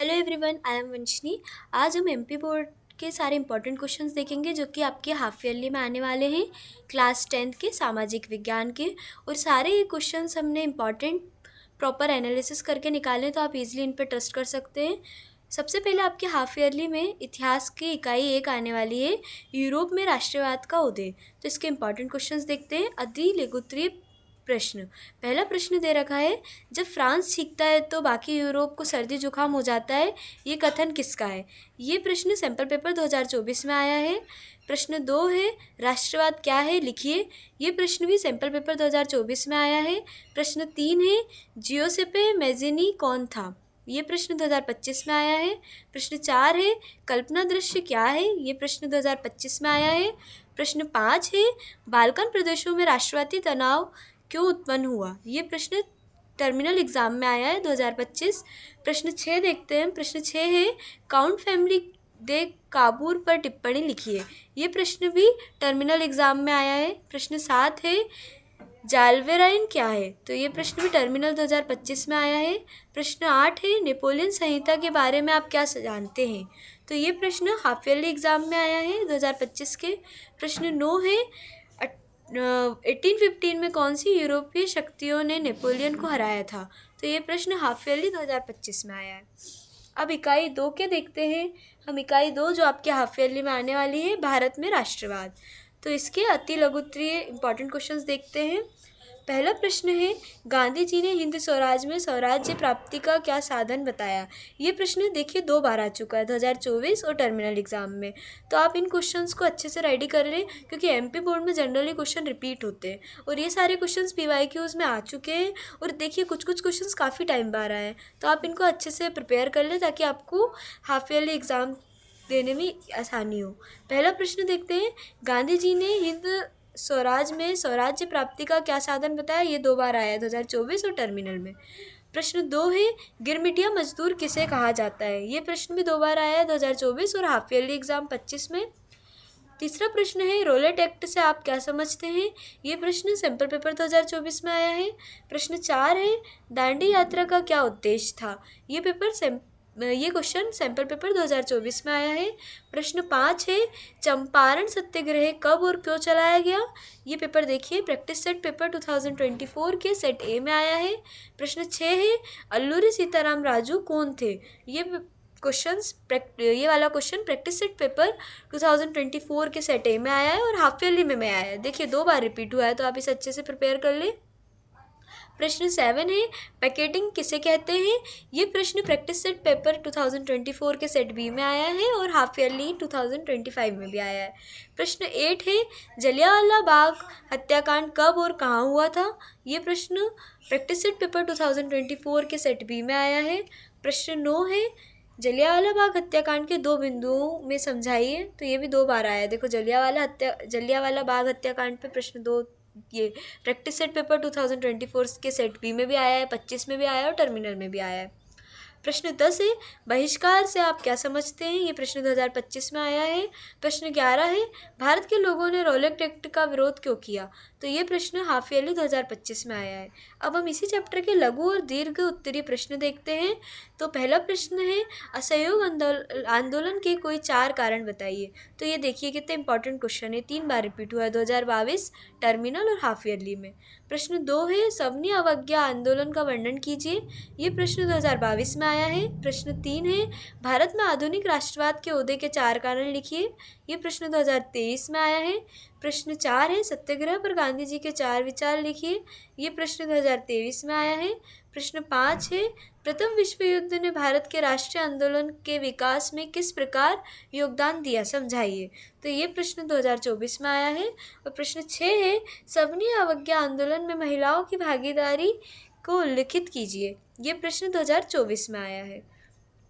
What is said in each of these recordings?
Hello everyone, I am Vanshni. आज हम MP board के सारे इंपॉर्टेंट क्वेश्चंस देखेंगे जो कि आपके हाफ ईयरली में आने वाले हैं, क्लास 10th के सामाजिक विज्ञान के। और सारे ये क्वेश्चंस हमने इंपॉर्टेंट प्रॉपर एनालिसिस करके निकाले, तो आप इजीली इन पर ट्रस्ट कर सकते हैं। सबसे पहले आपके हाफ ईयरली में इतिहास की इकाई 1 आने वाली है, यूरोप में राष्ट्रवाद का उदय। तो इसके इंपॉर्टेंट क्वेश्चंस देखते हैं। अति लघुत्तरीय प्रश्न। पहला प्रश्न दे रखा है, जब फ्रांस छींकता है तो बाकी यूरोप को सर्दी जुकाम हो जाता है, ये कथन किसका है? ये प्रश्न सैम्पल पेपर 2024 में आया है। प्रश्न 2 है, राष्ट्रवाद क्या है, लिखिए। ये प्रश्न भी सैम्पल पेपर 2024 में आया है। प्रश्न 3 है, जियोसेपे मैज़िनी कौन था? ये प्रश्न 2025 में आया है। प्रश्न 4 है, कल्पना दृश्य क्या है? ये प्रश्न 2025 में आया है। प्रश्न 5 है, बाल्कन प्रदेशों में राष्ट्रवादी तनाव क्यों उत्पन्न हुआ? ये प्रश्न टर्मिनल एग्जाम में आया है 2025। प्रश्न 6 देखते हैं। प्रश्न 6 है, काउंट फैमिली दे काबूर पर टिप्पणी लिखिए। ये प्रश्न भी टर्मिनल एग्जाम में आया है। प्रश्न 7 है, जालवेराइन क्या है? तो ये प्रश्न भी टर्मिनल 2025 में आया है। प्रश्न 8 है, नेपोलियन संहिता के बारे में आप क्या जानते हैं? तो ये प्रश्न हाफ ईयरली एग्जाम में आया है 2025 के। प्रश्न 9 है, 1815 में कौन सी यूरोपीय शक्तियों ने नेपोलियन को हराया था? तो ये प्रश्न हाफ ईयरली 2025 में आया है। अब इकाई 2 के देखते हैं। हम इकाई 2 जो आपके हाफ ईयरली में आने वाली है, भारत में राष्ट्रवाद। तो इसके अति लघुत्तरीय इंपॉर्टेंट क्वेश्चंस देखते हैं। पहला प्रश्न है, गांधी जी ने हिंद स्वराज में स्वराज्य प्राप्ति का क्या साधन बताया? ये प्रश्न देखिए 2 बार आ चुका है, 2024 और टर्मिनल एग्जाम में। तो आप इन क्वेश्चंस को अच्छे से रेडी कर लें, क्योंकि एमपी बोर्ड में जनरली क्वेश्चन रिपीट होते हैं और ये सारे क्वेश्चंस पीवाईक्यूज में आ चुके हैं। और देखिए कुछ कुछ क्वेश्चंस काफ़ी टाइम बाद आए हैं, तो आप इनको अच्छे से प्रिपेयर कर लें ताकि आपको हाफ ईयरली एग्ज़ाम देने में आसानी हो। पहला प्रश्न देखते हैं, गांधी जी ने हिंद स्वराज में स्वराज्य प्राप्ति का क्या साधन बताया? ये 2 बार आया है, 2024 और टर्मिनल में। प्रश्न 2 है, गिरमिटिया मजदूर किसे कहा जाता है? ये प्रश्न भी 2 बार आया है, 2024 और हाफ ईयरली एग्जाम 25 में। तीसरा प्रश्न है, रोलेट एक्ट से आप क्या समझते हैं? ये प्रश्न सैम्पल पेपर 2024 में आया है। प्रश्न 4 है, दांडी यात्रा का क्या उद्देश्य था? ये क्वेश्चन सैम्पल पेपर 2024 में आया है। प्रश्न 5 है, चंपारण सत्याग्रह कब और क्यों चलाया गया? ये पेपर देखिए प्रैक्टिस सेट पेपर 2024 के सेट ए में आया है। प्रश्न 6 है, अल्लूरी सीताराम राजू कौन थे? ये वाला क्वेश्चन प्रैक्टिस सेट पेपर 2024 के सेट ए में आया है और हाफ ईयरली में आया है। देखिए 2 बार रिपीट हुआ है, तो आप इसे अच्छे से प्रिपेयर कर लें। प्रश्न 7 है, पैकेटिंग किसे कहते हैं? ये प्रश्न प्रैक्टिस सेट पेपर 2024 के सेट बी में आया है और हाफ ईयरली 2025 में भी आया है। प्रश्न 8 है, जलियांवाला बाग हत्याकांड कब और कहाँ हुआ था? ये प्रश्न प्रैक्टिस सेट पेपर 2024 के सेट बी में आया है। प्रश्न 9 है, जलियांवाला बाग हत्याकांड के 2 बिंदुओं में समझाइए। तो ये भी 2 बार आया है। देखो जलियांवाला बाग हत्याकांड पे प्रश्न 2 ये प्रैक्टिस सेट पेपर 2024 के सेट बी में भी आया है, 25 में भी आया है और टर्मिनल में भी आया है। प्रश्न 10 है, बहिष्कार से आप क्या समझते हैं? ये प्रश्न 2025 में आया है। प्रश्न 11 है, भारत के लोगों ने रोलेट एक्ट का विरोध क्यों किया? तो ये प्रश्न हाफ ईयरली 2025 में आया है। अब हम इसी चैप्टर के लघु और दीर्घ उत्तरीय प्रश्न देखते हैं। तो पहला प्रश्न है, असहयोग आंदोलन के कोई 4 कारण बताइए। तो ये देखिए कितने इंपॉर्टेंट क्वेश्चन है, 3 बार रिपीट हुआ है, 2022 टर्मिनल और हाफ ईयरली में। प्रश्न 2 है, सवनी अवज्ञा आंदोलन का वर्णन कीजिए। ये प्रश्न 2022 में आया है। प्रश्न 3 है, भारत में आधुनिक राष्ट्रवाद के उदय के 4 कारण लिखिए। ये प्रश्न 2023 में आया है। प्रश्न 4 है, सत्याग्रह पर गांधी जी के 4 विचार लिखिए। ये प्रश्न 2023 में आया है। प्रश्न 5 है, प्रथम विश्व युद्ध ने भारत के राष्ट्रीय आंदोलन के विकास में किस प्रकार योगदान दिया, समझाइए। तो ये प्रश्न 2024 में आया है। और प्रश्न 6 है, सवनी अवज्ञा आंदोलन में महिलाओं की भागीदारी को उल्लिखित कीजिए। ये प्रश्न 2024 में आया है।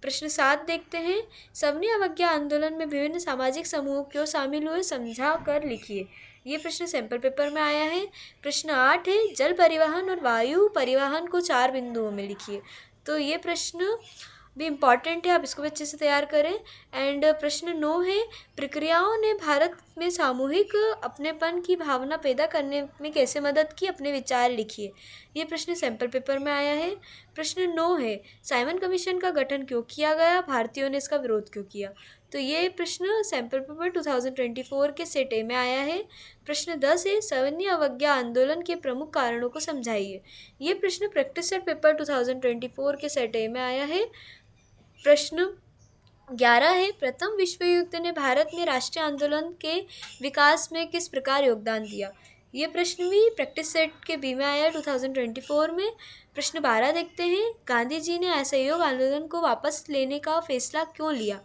प्रश्न 7 देखते हैं, सवनी अवज्ञा आंदोलन में विभिन्न सामाजिक समूह क्यों शामिल हुए, समझा कर लिखिए। ये प्रश्न सैम्पल पेपर में आया है। प्रश्न 8 है, जल परिवहन और वायु परिवहन को 4 बिंदुओं में लिखिए। तो ये प्रश्न भी इम्पॉर्टेंट है, आप इसको भी अच्छे से तैयार करें। एंड प्रश्न 9 है, प्रक्रियाओं ने भारत में सामूहिक अपनेपन की भावना पैदा करने में कैसे मदद की, अपने विचार लिखिए। ये प्रश्न सैम्पल पेपर में आया है। प्रश्न 9 है, साइमन कमीशन का गठन क्यों किया गया, भारतीयों ने इसका विरोध क्यों किया। तो ये प्रश्न सैम्पल पेपर 2024 के सेट ए में आया है। प्रश्न 10 है, सवर्णीय अवज्ञा आंदोलन के प्रमुख कारणों को समझाइए। ये प्रश्न प्रैक्टिस सेट पेपर 2024 के सेट ए में आया है। प्रश्न 11 है, प्रथम विश्व युद्ध ने भारत में राष्ट्रीय आंदोलन के विकास में किस प्रकार योगदान दिया। ये प्रश्न भी प्रैक्टिस सेट के बी में आया 2024 में। प्रश्न 12 देखते हैं, गांधी जी ने असहयोग आंदोलन को वापस लेने का फैसला क्यों लिया।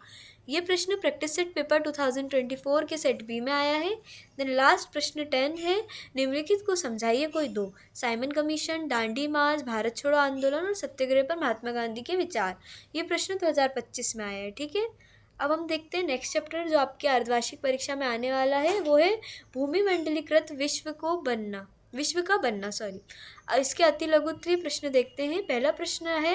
ये प्रश्न प्रैक्टिस सेट पेपर 2024 के सेट बी में आया है। देन लास्ट प्रश्न 10 है, निम्नलिखित को समझाइए कोई दो। साइमन कमीशन, दांडी मार्च, भारत छोड़ो आंदोलन और सत्याग्रह पर महात्मा गांधी के विचार। ये प्रश्न 2025 में आया है। ठीक है, अब हम देखते हैं नेक्स्ट चैप्टर जो आपके अर्धवार्षिक परीक्षा में आने वाला है, वो है भूमि मंडलीकृत विश्व का बनना। इसके अति लघु उत्तरीय प्रश्न देखते हैं। पहला प्रश्न है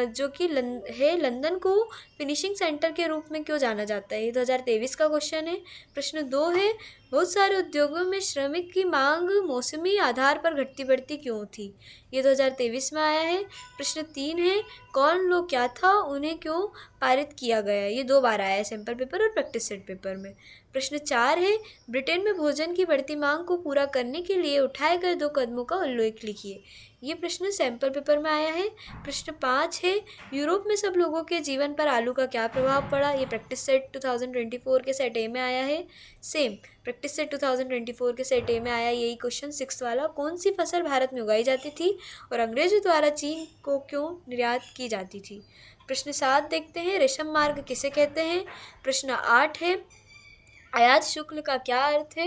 जो कि लंदन को फिनिशिंग सेंटर के रूप में क्यों जाना जाता है। ये 2023 का क्वेश्चन है। प्रश्न 2 है, बहुत सारे उद्योगों में श्रमिक की मांग मौसमी आधार पर घटती बढ़ती क्यों थी। ये 2023 में आया है। प्रश्न 3 है, कॉर्न लॉ क्या था, उन्हें क्यों पारित किया गया। ये 2 बार आया है सैम्पल पेपर और प्रैक्टिस सेट पेपर में। प्रश्न 4 है, ब्रिटेन में भोजन की बढ़ती मांग को पूरा करने के लिए उठाए गए 2 कदमों का उल्लेख लिखिए। ये प्रश्न सैम्पल पेपर में आया है। प्रश्न 5 है, यूरोप में सब लोगों के जीवन पर आलू का क्या प्रभाव पड़ा। ये प्रैक्टिस सेट 2024 के सेट ए में आया है। सेम प्रैक्टिस सेट 2024 के सेट ए में आया यही क्वेश्चन 6 वाला, कौन सी फसल भारत में उगाई जाती थी और अंग्रेजों द्वारा चीन को क्यों निर्यात की जाती थी। प्रश्न 7 देखते हैं, रेशम मार्ग किसे कहते हैं। प्रश्न 8 है, आयात शुल्क का क्या अर्थ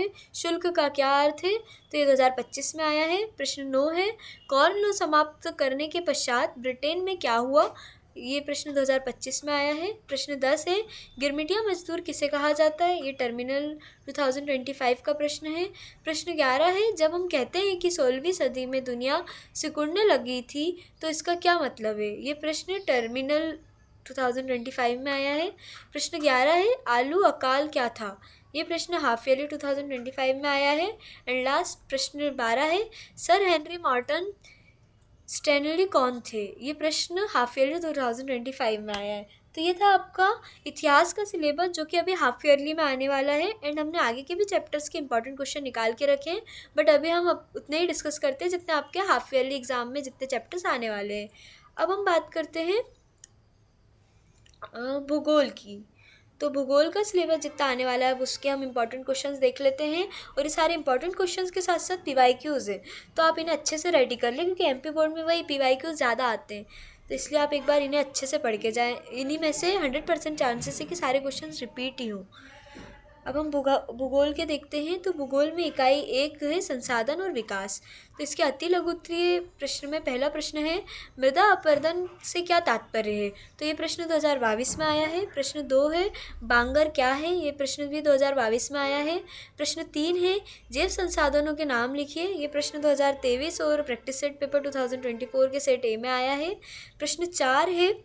है। तो ये 2025 में आया है। प्रश्न 9 है, कॉर्न लॉ समाप्त करने के पश्चात ब्रिटेन में क्या हुआ। ये प्रश्न 2025 में आया है। प्रश्न 10 है, गिरमिटिया मजदूर किसे कहा जाता है। ये टर्मिनल 2025 का प्रश्न है। प्रश्न 11 है, जब हम कहते हैं कि 16वीं सदी में दुनिया सिकुड़ने लगी थी तो इसका क्या मतलब है। ये प्रश्न टर्मिनल 2025 में आया है। प्रश्न 11 है, आलू अकाल क्या था। ये प्रश्न हाफ ईयरली 2025 में आया है। एंड लास्ट प्रश्न 12 है, सर हेनरी मॉर्टन स्टैनली कौन थे। ये प्रश्न हाफ ईयरली 2025 में आया है। तो ये था आपका इतिहास का सिलेबस जो कि अभी हाफ ईयरली में आने वाला है। एंड हमने आगे के भी चैप्टर्स के इंपॉर्टेंट क्वेश्चन निकाल के रखे हैं, बट अभी हम उतने ही डिस्कस करते हैं जितने आपके हाफ ईयरली एग्जाम में जितने चैप्टर्स आने वाले हैं। अब हम बात करते हैं भूगोल की। तो भूगोल का सिलेबस जितना आने वाला है उसके हम इंपॉर्टेंट क्वेश्चंस देख लेते हैं। और ये सारे इंपॉर्टेंट क्वेश्चंस के साथ साथ PYQs हैं, तो आप इन्हें अच्छे से रेडी कर लें क्योंकि MP बोर्ड में वही PYQs ज़्यादा आते हैं। तो इसलिए आप एक बार इन्हें अच्छे से पढ़ के जाएँ। इन्हीं में से 100% चांसेस है कि सारे क्वेश्चंस रिपीट ही हों। अब हम भूगोल के देखते हैं। तो भूगोल में इकाई 1 है संसाधन और विकास। तो इसके अति लघु उत्तरीय प्रश्न में पहला प्रश्न है, मृदा अपरदन से क्या तात्पर्य है। तो ये प्रश्न 2022 में आया है। प्रश्न 2 है, बांगर क्या है। ये प्रश्न भी 2022 में आया है। प्रश्न 3 है, जैव संसाधनों के नाम लिखिए। ये प्रश्न 2023 और प्रैक्टिस सेट पेपर 2024 के सेट ए में आया है। प्रश्न 4 है,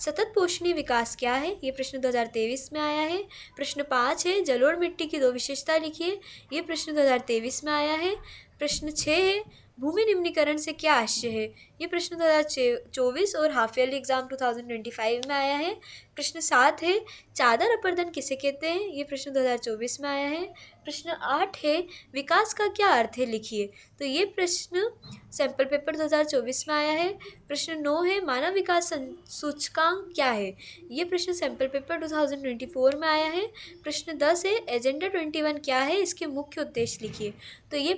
सतत पोषणीय विकास क्या है। ये प्रश्न 2023 में आया है। प्रश्न 5 है, जलोढ़ मिट्टी की 2 विशेषता लिखिए। ये प्रश्न 2023 में आया है। प्रश्न 6 है, भूमि निम्नीकरण से क्या आशय है। ये प्रश्न 2024 और हाफ ईयरली एग्जाम 2025 में आया है। प्रश्न 7 है, चादर अपर्दन किसे कहते हैं। ये प्रश्न 2024 में आया है। प्रश्न 8 है, विकास का क्या अर्थ है लिखिए। तो ये प्रश्न सैम्पल पेपर 2024 में आया है। प्रश्न 9 है, मानव विकास सूचकांक क्या है। ये प्रश्न सैम्पल पेपर 2024 में आया है। प्रश्न 10 है, एजेंडा 21 क्या है, इसके मुख्य उद्देश्य लिखिए। तो ये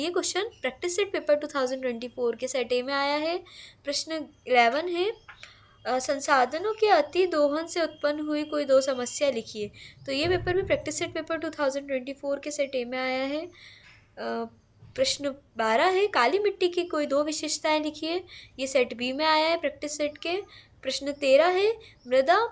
क्वेश्चन प्रैक्टिस सेट पेपर 2024 के सेट ए में आया है। प्रश्न 11 है, संसाधनों के अति दोहन से उत्पन्न हुई कोई 2 समस्या लिखिए। तो ये पेपर भी प्रैक्टिस सेट पेपर 2024 के सेट ए में आया है। प्रश्न 12 है, काली मिट्टी की कोई 2 विशेषताएं लिखिए। ये सेट बी में आया है प्रैक्टिस सेट के। प्रश्न 13 है, मृदा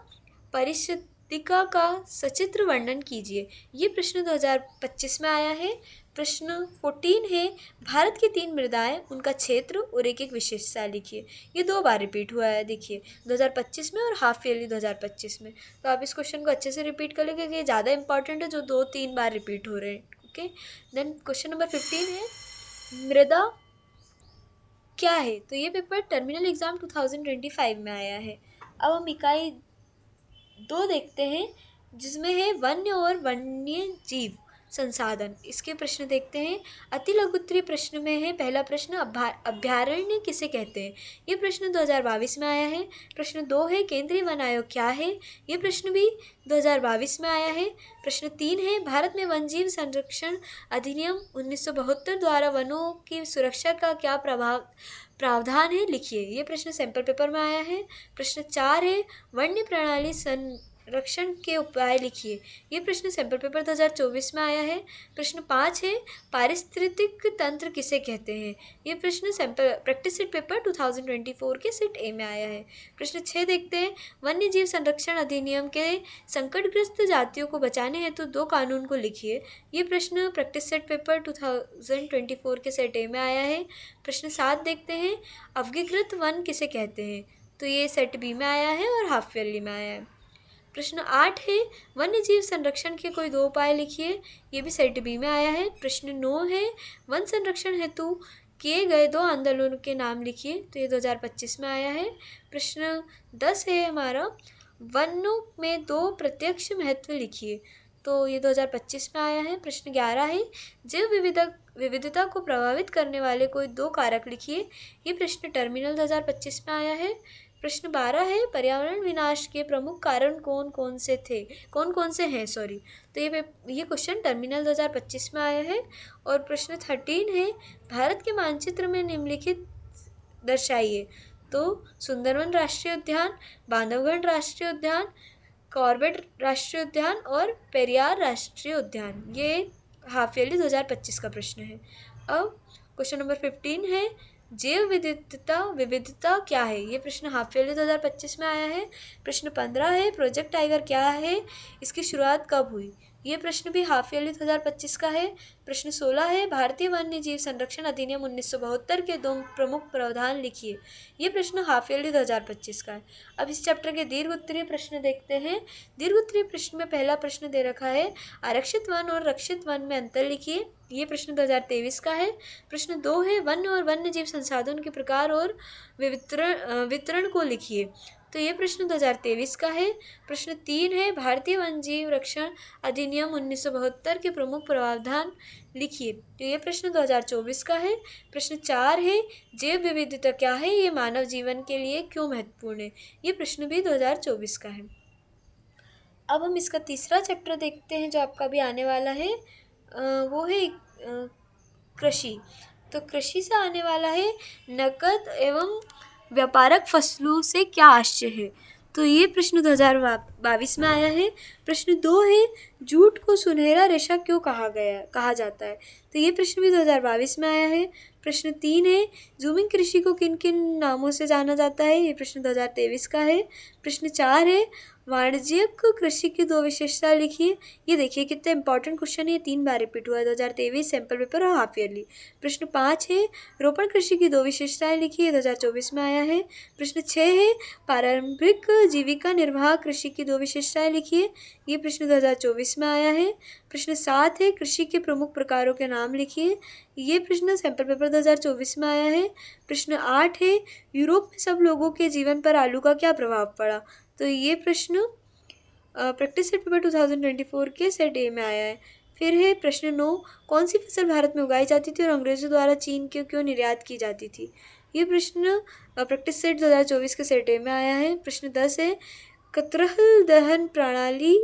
परिस्थितिका का सचित्र वर्णन कीजिए। ये प्रश्न 2025 में आया है। प्रश्न 14 है, भारत की 3 मृदाएं, उनका क्षेत्र और एक विशेषता लिखिए। ये 2 बार रिपीट हुआ है, देखिए 2025 में और हाफ ईयरली 2025 में। तो आप इस क्वेश्चन को अच्छे से रिपीट कर लें क्योंकि ये ज़्यादा इंपॉर्टेंट है जो 2-3 बार रिपीट हो रहे हैं। ओके, देन क्वेश्चन नंबर 15 है, मृदा क्या है? तो ये पेपर टर्मिनल एग्ज़ाम 2025 में आया है। अब हम इकाई 2 देखते हैं, जिसमें है वन्य और वन्य जीव संसाधन। इसके प्रश्न देखते हैं। अति लघु उत्तरीय प्रश्न में है पहला प्रश्न, अभ्यारण्य किसे कहते हैं? ये प्रश्न 2022 में आया है। प्रश्न 2 है केंद्रीय वन आयोग क्या है? ये प्रश्न भी 2022 में आया है। प्रश्न 3 है भारत में वन्यजीव संरक्षण अधिनियम 1972 द्वारा वनों की सुरक्षा का क्या प्रावधान है, लिखिए। ये प्रश्न सैंपल पेपर में आया है। प्रश्न 4 है वन्य प्रणाली संरक्षण के उपाय लिखिए। ये प्रश्न सैंपल पेपर 2024 में आया है। प्रश्न 5 है पारिस्थितिक तंत्र किसे कहते हैं? ये प्रश्न सैंपल प्रैक्टिस सेट पेपर 2024 के सेट ए में आया है। प्रश्न 6 देखते हैं वन्य जीव संरक्षण अधिनियम के संकटग्रस्त जातियों को बचाने हेतु 2 कानून को लिखिए। ये प्रश्न प्रैक्टिस सेट पेपर 2024 के सेट ए में आया है। प्रश्न 7 देखते हैं अवगीकृत वन किसे कहते हैं? तो ये सेट बी में आया है और हाफ ईयरली में आया है। प्रश्न 8 है वन्य जीव संरक्षण के कोई 2 उपाय लिखिए। ये भी सेट बी में आया है। प्रश्न 9 है वन संरक्षण हेतु किए गए 2 आंदोलनों के नाम लिखिए। तो ये 2025 में आया है। प्रश्न 10 है हमारा वनों में 2 प्रत्यक्ष महत्व लिखिए। तो ये 2025 में आया है। प्रश्न 11 है जैव विविधता को प्रभावित करने वाले कोई 2 कारक लिखिए। ये प्रश्न टर्मिनल 2025 में आया है। प्रश्न 12 है पर्यावरण विनाश के प्रमुख कारण कौन कौन से हैं तो ये क्वेश्चन टर्मिनल 2025 में आया है। और प्रश्न 13 है भारत के मानचित्र में निम्नलिखित दर्शाइए। तो सुंदरवन राष्ट्रीय उद्यान, बांधवगढ़ राष्ट्रीय उद्यान, कॉर्बेट राष्ट्रीय उद्यान और पेरियार राष्ट्रीय उद्यान। ये हाफ ईयरली 2025 का प्रश्न है। अब क्वेश्चन नंबर 15 है जैव विविधता क्या है? ये प्रश्न हाफ ईयरली 2025 में आया है। प्रश्न 15 है प्रोजेक्ट टाइगर क्या है, इसकी शुरुआत कब हुई? ये प्रश्न भी हाफ ईयरली 2025 का है। प्रश्न 16 है भारतीय वन्य जीव संरक्षण अधिनियम 1972 के 2 प्रमुख प्रावधान लिखिए। ये प्रश्न हाफ ईयरली 2025 का है। अब इस चैप्टर के दीर्घ उत्तरीय प्रश्न देखते हैं। दीर्घ उत्तरीय प्रश्न में पहला प्रश्न दे रखा है आरक्षित वन और रक्षित वन में अंतर लिखिए। ये प्रश्न 2023 का है। प्रश्न 2 है वन्य और वन्य जीव संसाधन के प्रकार और वितरण को लिखिए। तो ये प्रश्न 2023 का है। प्रश्न 3 है भारतीय वन्यजीव रक्षण अधिनियम 1972 के प्रमुख प्रावधान लिखिए। तो ये प्रश्न 2024 का है। प्रश्न 4 है जैव विविधता क्या है, ये मानव जीवन के लिए क्यों महत्वपूर्ण है? ये प्रश्न भी 2024 का है। अब हम इसका तीसरा चैप्टर देखते हैं जो आपका भी आने वाला है। वो है कृषि। तो कृषि से आने वाला है नकद एवं व्यापारक फसलों से क्या आशय है? तो ये प्रश्न 2022 में आया है। प्रश्न 2 है जूट को सुनहरा रेशा क्यों कहा जाता है? तो ये प्रश्न भी 2022 में आया है। प्रश्न 3 है जूमिंग कृषि को किन किन नामों से जाना जाता है? ये प्रश्न 2023 का है। प्रश्न 4 है वाणिज्यिक कृषि की 2 विशेषताएं लिखिए। ये देखिए कितना इंपॉर्टेंट क्वेश्चन है, 3 बार रिपीट हुआ है, 2023 सैंपल पेपर और हाफ ईयरली। प्रश्न 5 है रोपण कृषि की 2 विशेषताएं लिखिए। 2024 में आया है। प्रश्न 6 है पारंपरिक जीविका निर्वाह कृषि की 2 विशेषताएं लिखिए। ये प्रश्न 2024 में आया है। प्रश्न 7 है कृषि के प्रमुख प्रकारों के नाम लिखिए। ये प्रश्न सैंपल पेपर 2024 में आया है। प्रश्न 8 है यूरोप में सब लोगों के जीवन पर आलू का क्या प्रभाव पड़ा? तो ये प्रश्न प्रैक्टिस सेट पेपर 2024 के सेट ए में आया है। फिर है प्रश्न 9 कौन सी फसल भारत में उगाई जाती थी और अंग्रेजों द्वारा चीन के क्यों निर्यात की जाती थी? ये प्रश्न प्रैक्टिस सेट 2024 के सेट ए में आया है। प्रश्न 10 है कतरहल दहन प्रणाली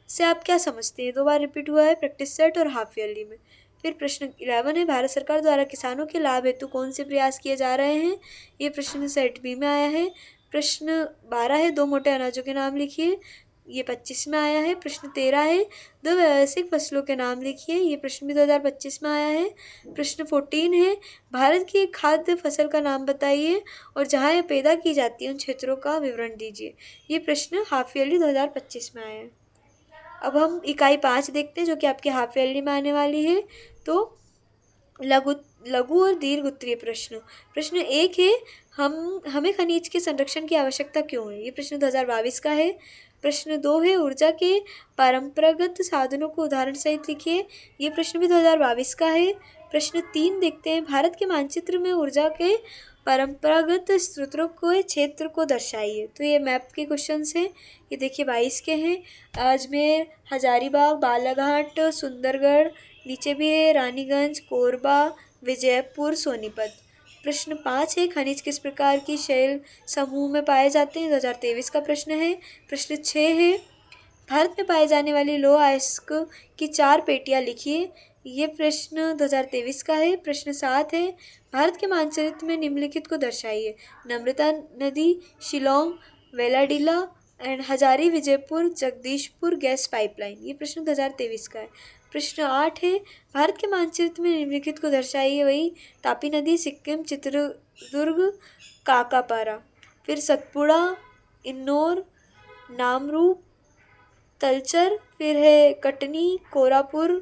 से आप क्या समझते हैं? 2 बार रिपीट हुआ है प्रैक्टिस सेट और हाफ ईयरली में। फिर प्रश्न 11 है भारत सरकार द्वारा किसानों के लाभ हेतु कौन से प्रयास किए जा रहे हैं? ये प्रश्न सेट बी में आया है। प्रश्न 12 है 2 मोटे अनाजों के नाम लिखिए। ये 25 में आया है। प्रश्न 13 है 2 व्यावसायिक फसलों के नाम लिखिए। ये प्रश्न भी 2025 में आया है। प्रश्न 14 है भारत की खाद्य फसल का नाम बताइए और जहाँ यह पैदा की जाती है उन क्षेत्रों का विवरण दीजिए। ये प्रश्न हाफ ईयरली 2025 में आया है। अब हम इकाई 5 देखते हैं जो कि आपके हाफ ईयरली में आने वाली है। तो लघु और दीर्घ उत्तरीय प्रश्न। प्रश्न 1 है हमें खनिज के संरक्षण की आवश्यकता क्यों है? ये प्रश्न 2022 का है। प्रश्न 2 है ऊर्जा के परंपरागत साधनों को उदाहरण सहित लिखिए। ये प्रश्न भी 2022 का है। प्रश्न 3 देखते हैं, भारत के मानचित्र में ऊर्जा के परंपरागत स्रोतों के क्षेत्र को दर्शाइए। तो ये मैप के क्वेश्चंस हैं, ये देखिए 22 के हैं। अजमेर, हजारीबाग, बालाघाट, सुंदरगढ़, नीचे भी है रानीगंज, कोरबा, विजयपुर, सोनीपत। प्रश्न 5 है, खनिज किस प्रकार की शैल समूह में पाए जाते हैं? 2023 का प्रश्न है। प्रश्न 6 है, भारत में पाए जाने वाली लौह अयस्क की 4 पेटियाँ लिखिए। ये प्रश्न 2023 का है। प्रश्न 7 है, भारत के मानचित्र में निम्नलिखित को दर्शाइए। नम्रता नदी, शिलोंग, वेलाडीला एंड हजारी, विजयपुर, जगदीशपुर गैस पाइपलाइन। ये प्रश्न 2023 का है। प्रश्न 8 है, भारत के मानचित्र में निम्नलिखित को दर्शाइए। वही तापी नदी, सिक्किम, चित्रदुर्ग, काकापारा, फिर सतपुड़ा, इन्नौर, नामरूप, तलचर, फिर है कटनी, कोरापुर,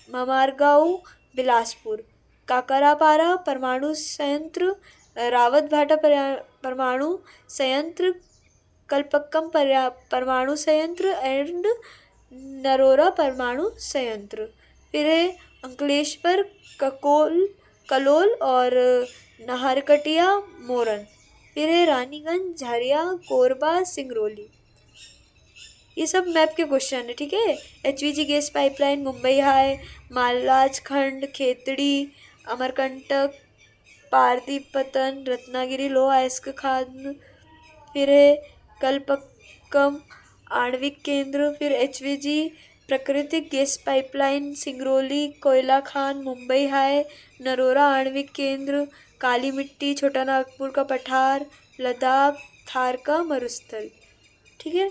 ममारगांव, बिलासपुर, काकरापारा परमाणु संयंत्र, रावतभाटा परमाणु संयंत्र, कलपक्कम परमाणु संयंत्र एंड नरोरा परमाणु संयंत्र। फिर है अंकलेश्वर, कलोल और नाहरकटिया, मोरन। फिर है रानीगंज, झरिया, कोरबा, सिंगरौली। ये सब मैप के क्वेश्चन है, ठीक है। एचवीजी गैस पाइपलाइन, मुंबई हाई, मालाज खंड, खेतड़ी, अमरकंटक, पारदीपतन, रत्नागिरी लौह अयस्क खान, फिर है कलपक्कम आणविक केंद्र, फिर एचवीजी प्राकृतिक गैस पाइपलाइन, सिंगरौली, कोयला खान, मुंबई हाई, नरोरा आणविक केंद्र, काली मिट्टी, छोटा नागपुर का पठार, लद्दाख, थार का मरुस्थल, ठीक है।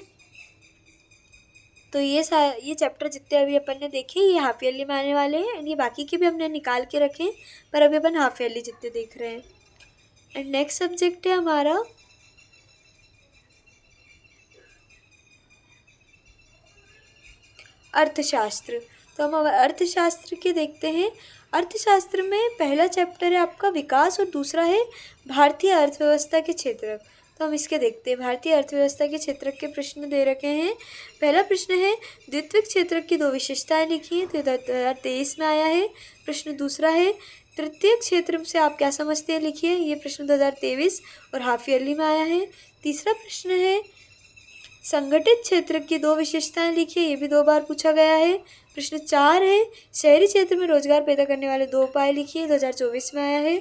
तो ये चैप्टर जितने अभी अपन ने देखे ये हाफ ईयरली में आने वाले हैं, एंड ये बाकी के भी हमने निकाल के रखे हैं, पर अभी अपन हाफ ईयरली जितने देख रहे हैं। एंड नेक्स्ट सब्जेक्ट है हमारा अर्थशास्त्र। तो हम अर्थशास्त्र के देखते हैं। अर्थशास्त्र में पहला चैप्टर है आपका विकास और दूसरा है भारतीय अर्थव्यवस्था के क्षेत्र। तो हम इसके देखते हैं। भारतीय अर्थव्यवस्था के क्षेत्र के प्रश्न दे रखे हैं। पहला प्रश्न है द्वितीयक क्षेत्र की 2 विशेषताएं लिखिए। तो 2023 में आया है। प्रश्न दूसरा है तृतीयक क्षेत्र से आप क्या समझते हैं, लिखिए। ये प्रश्न 2023 और हाफ ईयरली में आया है। तीसरा प्रश्न है संगठित क्षेत्र की 2 विशेषताएं लिखिए। ये भी 2 बार पूछा गया है। प्रश्न 4 है शहरी क्षेत्र में रोजगार पैदा करने वाले 2 उपाय लिखिए। 2024 में आया है।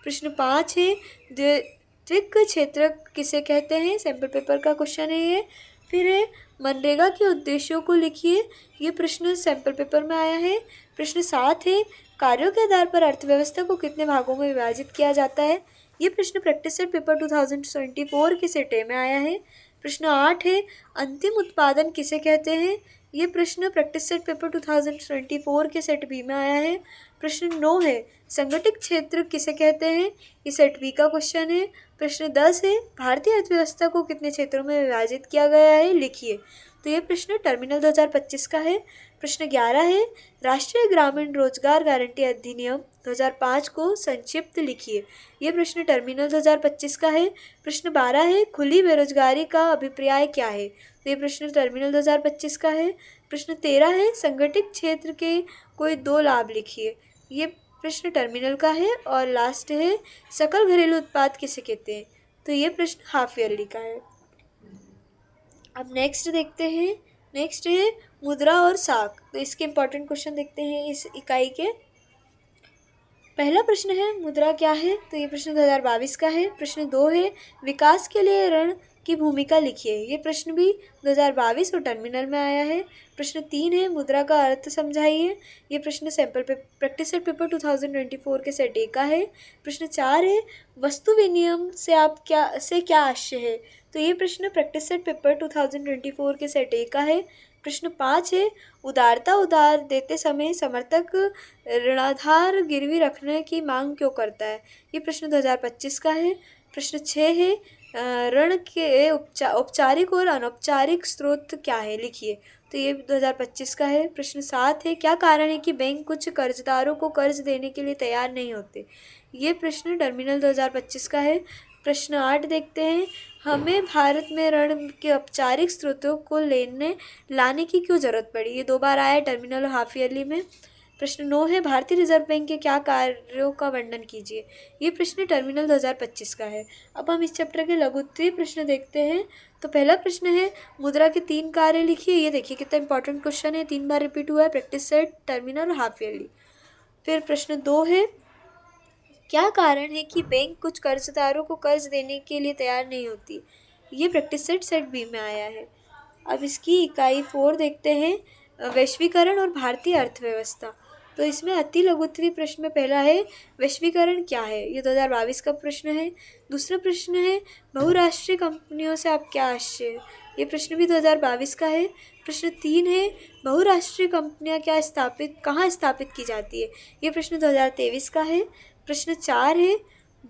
प्रश्न 5 है द्वितीयक क्षेत्र किसे कहते हैं, सैम्पल पेपर का क्वेश्चन है ये। फिर है मनरेगा के उद्देश्यों को लिखिए। ये प्रश्न सैम्पल पेपर में आया है। प्रश्न 7 है कार्यों के आधार पर अर्थव्यवस्था को कितने भागों में विभाजित किया जाता है। ये प्रश्न प्रैक्टिस सेट पेपर 2024 के सेट ए में आया है। प्रश्न 8 है अंतिम उत्पादन किसे कहते हैं। ये प्रश्न प्रैक्टिस सेट पेपर 2024 के सेट बी में आया है। प्रश्न 9 है संगठित क्षेत्र किसे कहते हैं। ये सेट बी का क्वेश्चन है। प्रश्न 10 है भारतीय अर्थव्यवस्था को कितने क्षेत्रों में विभाजित किया गया है, लिखिए। तो ये प्रश्न टर्मिनल 2025 का है। प्रश्न 11 है राष्ट्रीय ग्रामीण रोजगार गारंटी अधिनियम 2005 को संक्षिप्त लिखिए। ये प्रश्न टर्मिनल 2025 का है। प्रश्न 12 है खुली बेरोजगारी का अभिप्राय क्या है। तो ये प्रश्न टर्मिनल 2025 का है। प्रश्न 13 है संगठित क्षेत्र के कोई 2 लाभ लिखिए। ये प्रश्न टर्मिनल का है। और लास्ट है सकल घरेलू उत्पाद किसे कहते हैं। तो ये प्रश्न हाफ ईयरली का है। अब नेक्स्ट देखते हैं। नेक्स्ट है मुद्रा और साख। तो इसके इंपॉर्टेंट क्वेश्चन देखते हैं इस इकाई के। पहला प्रश्न है मुद्रा क्या है। तो ये प्रश्न 2022 का है। प्रश्न 2 है विकास के लिए ऋण की भूमिका लिखिए। ये प्रश्न भी 2022 और टर्मिनल में आया है। प्रश्न 3 है मुद्रा का अर्थ समझाइए। ये प्रश्न सैम्पल प्रैक्टिस सेट पेपर 2024 के सेट ए का है। प्रश्न 4 है वस्तु विनिमय से क्या आशय है। तो ये प्रश्न प्रैक्टिस सेट पेपर 2024 के सेट ए का है। प्रश्न 5 है उधार देते समय समर्थक ऋणाधार गिरवी रखने की मांग क्यों करता है। ये प्रश्न 2025 का है। प्रश्न 6 है ऋण के औपचारिक और अनौपचारिक स्रोत क्या है, लिखिए। तो ये 2025 का है। प्रश्न 7 है क्या कारण है कि बैंक कुछ कर्जदारों को कर्ज देने के लिए तैयार नहीं होते। ये प्रश्न टर्मिनल 2025 का है। प्रश्न 8 देखते हैं हमें भारत में ऋण के औपचारिक स्रोतों को लाने की क्यों ज़रूरत पड़ी। ये 2 बार आया टर्मिनल और हाफ ईयरली में। प्रश्न 9 है भारतीय रिजर्व बैंक के क्या कार्यों का वर्णन कीजिए। ये प्रश्न टर्मिनल 2025 का है। अब हम इस चैप्टर के लघु उत्तरीय प्रश्न देखते हैं। तो पहला प्रश्न है मुद्रा के 3 कार्य लिखिए। ये देखिए कितना इंपॉर्टेंट क्वेश्चन है, 3 बार रिपीट हुआ है, प्रैक्टिस सेट, टर्मिनल और हाफ ईयरली। फिर प्रश्न 2 है क्या कारण है कि बैंक कुछ कर्जदारों को कर्ज देने के लिए तैयार नहीं होती। ये प्रैक्टिस सेट बी में आया है। अब इसकी इकाई 4 देखते हैं, वैश्वीकरण और भारतीय अर्थव्यवस्था। तो इसमें अति लघु उत्तरीय प्रश्न में पहला है वैश्वीकरण क्या है। ये 2022 का प्रश्न है। दूसरा प्रश्न है बहुराष्ट्रीय कंपनियों से आप क्या आशय। ये प्रश्न भी 2022 का है। प्रश्न 3 है बहुराष्ट्रीय कंपनियां कहाँ स्थापित की जाती है। ये प्रश्न 2023 का है। प्रश्न 4 है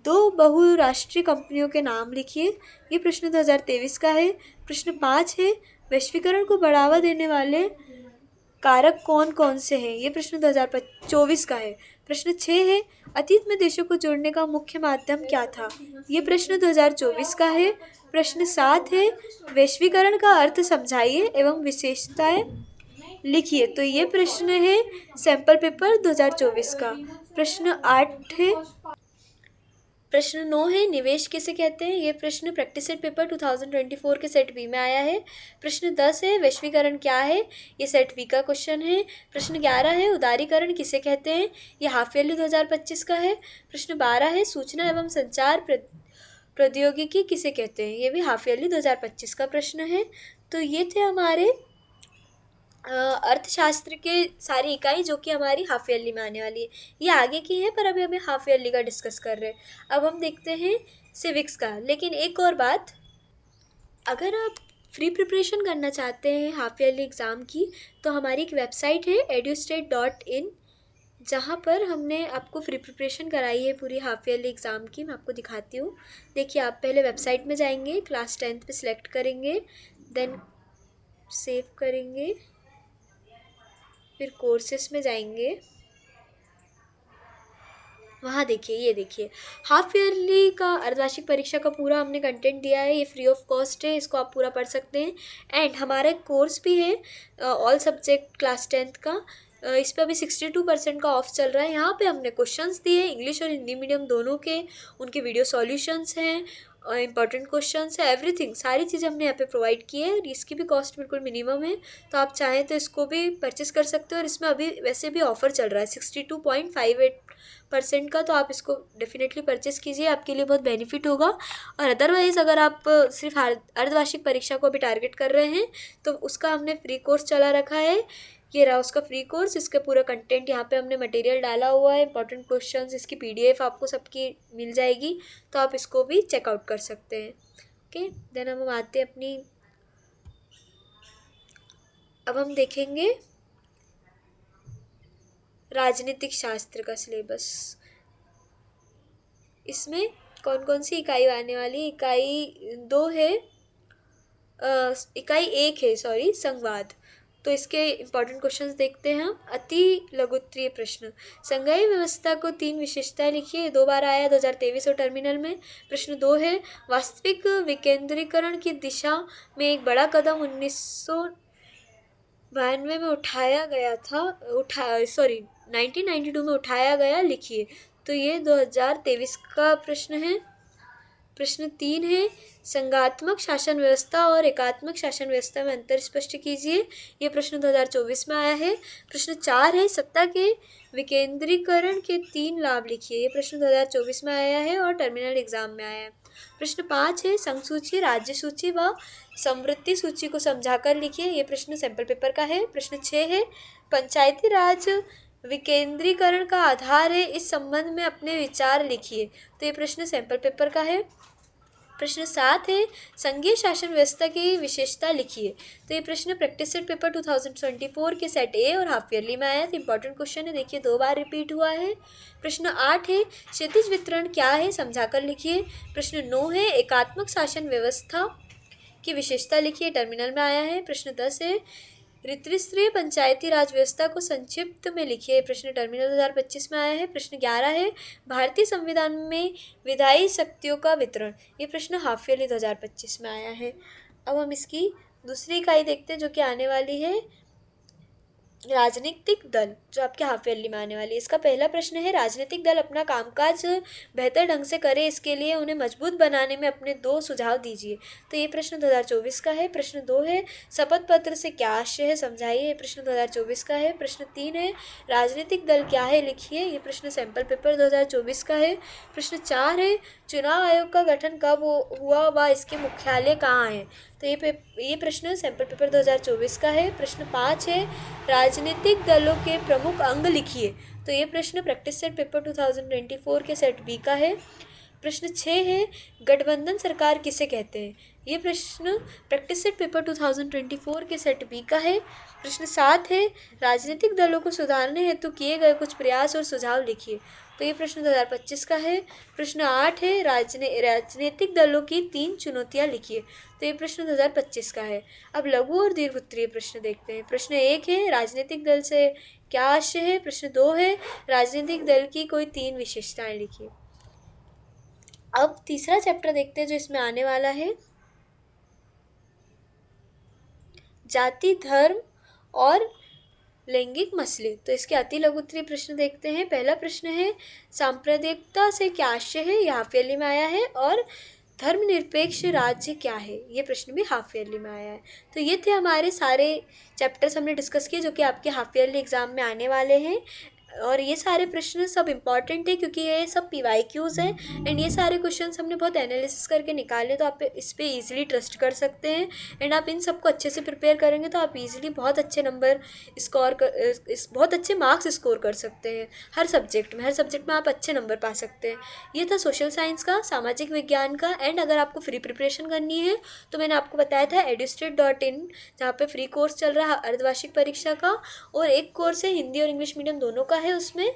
2 बहुराष्ट्रीय कंपनियों के नाम लिखिए। ये प्रश्न 2023 का है। प्रश्न 5 है वैश्वीकरण को बढ़ावा देने वाले कारक कौन कौन से हैं। ये प्रश्न 2024 का है। प्रश्न 6 है अतीत में देशों को जोड़ने का मुख्य माध्यम क्या था। ये प्रश्न 2024 का है। प्रश्न 7 है वैश्वीकरण का अर्थ समझाइए एवं विशेषताएं लिखिए। तो ये प्रश्न है सैंपल पेपर 2024 का। प्रश्न 9 है निवेश किसे कहते हैं। ये प्रश्न प्रैक्टिस सेट पेपर 2024 के सेट बी में आया है। प्रश्न 10 है वैश्वीकरण क्या है। ये सेट बी का क्वेश्चन है। प्रश्न 11 है उदारीकरण किसे कहते हैं। ये हाफ ईयरली 2025 का है। प्रश्न 12 है सूचना एवं संचार प्रौद्योगिकी किसे कहते हैं। ये भी हाफ ईयरली 2025 का प्रश्न है। तो ये थे हमारे अर्थशास्त्र के सारी इकाई जो कि हमारी हाफ ईयरली में आने वाली है। ये आगे की है पर अभी हमें हाफ ईयरली का डिस्कस कर रहे हैं। अब हम देखते हैं सिविक्स का। लेकिन एक और बात, अगर आप फ्री प्रिपरेशन करना चाहते हैं हाफ ईयरली एग्ज़ाम की तो हमारी एक वेबसाइट है edustate.in, जहाँ पर हमने आपको फ्री प्रिपरेशन कराई है पूरी हाफ ईयरली एग्ज़ाम की। मैं आपको दिखाती हूँ। देखिए आप पहले वेबसाइट में जाएंगे, क्लास 10th पे सिलेक्ट करेंगे, देन सेव करेंगे, फिर कोर्सेस में जाएंगे। वहाँ देखिए, ये देखिए हाफ ईयरली का अर्धवार्षिक परीक्षा का पूरा हमने कंटेंट दिया है। ये फ्री ऑफ कॉस्ट है, इसको आप पूरा पढ़ सकते हैं। एंड हमारा एक कोर्स भी है ऑल सब्जेक्ट क्लास 10th का। इस पर अभी 62% का ऑफ चल रहा है। यहाँ पे हमने क्वेश्चंस दिए इंग्लिश और हिंदी मीडियम दोनों के, उनके वीडियो सॉल्यूशंस हैं, इंपॉर्टेंट क्वेश्चंस है, एवरीथिंग, सारी चीज़ हमने यहाँ पे प्रोवाइड की है। इसकी भी कॉस्ट बिल्कुल मिनिमम है, तो आप चाहें तो इसको भी परचेस कर सकते हो। और इसमें अभी वैसे भी ऑफ़र चल रहा है 62.58% का, तो आप इसको डेफिनेटली परचेस कीजिए, आपके लिए बहुत बेनिफिट होगा। और अदरवाइज़ अगर आप सिर्फ अर्धवार्षिक परीक्षा को भी टारगेट कर रहे हैं तो उसका हमने फ्री कोर्स चला रखा है। ये रहा उसका फ्री कोर्स, इसका पूरा कंटेंट यहाँ पे हमने मटेरियल डाला हुआ है, इंपॉर्टेंट क्वेश्चंस, इसकी PDF आपको सबकी मिल जाएगी, तो आप इसको भी चेकआउट कर सकते हैं। ओके, देन हम आते हैं अब हम देखेंगे राजनीतिक शास्त्र का सिलेबस। इसमें कौन कौन सी इकाई आने वाली। इकाई 1 है संवाद। तो इसके इंपॉर्टेंट क्वेश्चंस देखते हैं हम। अति लघु उत्तरीय प्रश्न, संघीय व्यवस्था को 3 विशेषताएं लिखिए। 2 बार आया 2023 और टर्मिनल में। प्रश्न 2 है वास्तविक विकेंद्रीकरण की दिशा में एक बड़ा कदम 1992 में उठाया गया था, 1992 में उठाया गया, लिखिए। तो ये 2023 का प्रश्न है। प्रश्न 3 है संघात्मक शासन व्यवस्था और एकात्मक शासन व्यवस्था में अंतर स्पष्ट कीजिए। ये प्रश्न 2024 में आया है। प्रश्न 4 है सत्ता के विकेंद्रीकरण के 3 लाभ लिखिए। ये प्रश्न 2024 में आया है और टर्मिनल एग्जाम में आया है। प्रश्न 5 है संघ सूची, राज्य सूची व समवृत्ति सूची को समझाकर लिखिए। ये प्रश्न सैंपल पेपर का है। प्रश्न 6 है पंचायती राज विकेंद्रीकरण का आधार है, इस संबंध में अपने विचार लिखिए। तो ये प्रश्न सैंपल पेपर का है। प्रश्न 7 है संघीय शासन व्यवस्था की विशेषता लिखिए। तो ये प्रश्न प्रैक्टिस सेट पेपर 2024 के सेट ए और हाफ ईयरली में आया था। इंपॉर्टेंट क्वेश्चन है, देखिए 2 बार रिपीट हुआ है। प्रश्न 8 है क्षैतिज वितरण क्या है, समझाकर लिखिए। प्रश्न 9 है एकात्मक शासन व्यवस्था की विशेषता लिखिए, टर्मिनल में आया है। प्रश्न 10 है त्रिस्तरीय पंचायती राज व्यवस्था को संक्षिप्त में लिखिए। प्रश्न टर्मिनल 2025 में आया है। प्रश्न 11 है भारतीय संविधान में विधायी शक्तियों का वितरण। ये प्रश्न हाफ ईयरली 2025 में आया है। अब हम इसकी दूसरी इकाई देखते हैं जो कि आने वाली है राजनीतिक दल जो आपके हाफ ईयरली में आने वाली है, इसका पहला प्रश्न है राजनीतिक दल अपना कामकाज बेहतर ढंग से करे, इसके लिए उन्हें मजबूत बनाने में अपने 2 सुझाव दीजिए। तो ये प्रश्न 2024 का है। प्रश्न 2 है शपथ पत्र से क्या आशय है, समझाइए। ये प्रश्न 2024 का है। प्रश्न 3 है राजनीतिक दल क्या है, लिखिए। ये प्रश्न सैम्पल पेपर 2024 का है। प्रश्न 4 है चुनाव आयोग का गठन कब हुआ व इसके मुख्यालय कहाँ है। तो ये प्रश्न सैम्पल पेपर 2024 का है। प्रश्न 5 है राजनीतिक दलों के प्रमुख अंग लिखिए। तो ये प्रश्न प्रैक्टिस सेट पेपर 2024 के सेट बी का है। प्रश्न 6 है गठबंधन सरकार किसे कहते हैं। ये प्रश्न प्रैक्टिस सेट पेपर 2024 के सेट बी का है। प्रश्न 7 है राजनीतिक दलों को सुधारने हेतु किए गए कुछ प्रयास और सुझाव लिखिए। तो ये प्रश्न 2025 का है। प्रश्न 8 है राजनीतिक दलों की 3 चुनौतियाँ लिखिए। तो ये प्रश्न 2025 का है। अब लघु और दीर्घ उत्तरीय प्रश्न देखते हैं। प्रश्न 1 है राजनीतिक दल से क्या आशय है। प्रश्न 2 है राजनीतिक दल की कोई 3 विशेषताएं लिखिए। अब तीसरा चैप्टर देखते हैं जो इसमें आने वाला है, जाति धर्म और लैंगिक मसले। तो इसके अति लघु उत्तरीय प्रश्न देखते हैं। पहला प्रश्न है सांप्रदायिकता से क्या आशय है, यह हाफ ईयरली में आया है। और धर्मनिरपेक्ष राज्य क्या है, ये प्रश्न भी हाफ ईयरली में आया है। तो ये थे हमारे सारे चैप्टर्स हमने डिस्कस किए जो कि आपके हाफ ईयरली एग्ज़ाम में आने वाले हैं। और ये सारे प्रश्न सब इम्पॉर्टेंट है क्योंकि ये सब PYQs हैं एंड ये सारे क्वेश्चंस हमने बहुत एनालिसिस करके निकाले, तो आप इस पर ईजिली ट्रस्ट कर सकते हैं। एंड आप इन सबको अच्छे से प्रिपेयर करेंगे तो आप ईजिली बहुत अच्छे नंबर बहुत अच्छे मार्क्स स्कोर कर सकते हैं हर सब्जेक्ट में आप अच्छे नंबर पा सकते हैं। ये था सोशल साइंस का, सामाजिक विज्ञान का। एंड अगर आपको फ्री प्रिपरेशन करनी है तो मैंने आपको बताया था edustate.in, जहाँ पे फ्री कोर्स चल रहा है अर्धवार्षिक परीक्षा का, और एक कोर्स है हिंदी और इंग्लिश मीडियम दोनों का है। उसमें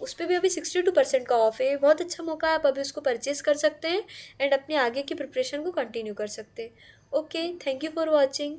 उस पर भी अभी 62% का ऑफ है। बहुत अच्छा मौका है, आप अभी उसको परचेज़ कर सकते हैं एंड अपने आगे की प्रिपरेशन को कंटिन्यू कर सकते हैं। Okay, thank you for watching.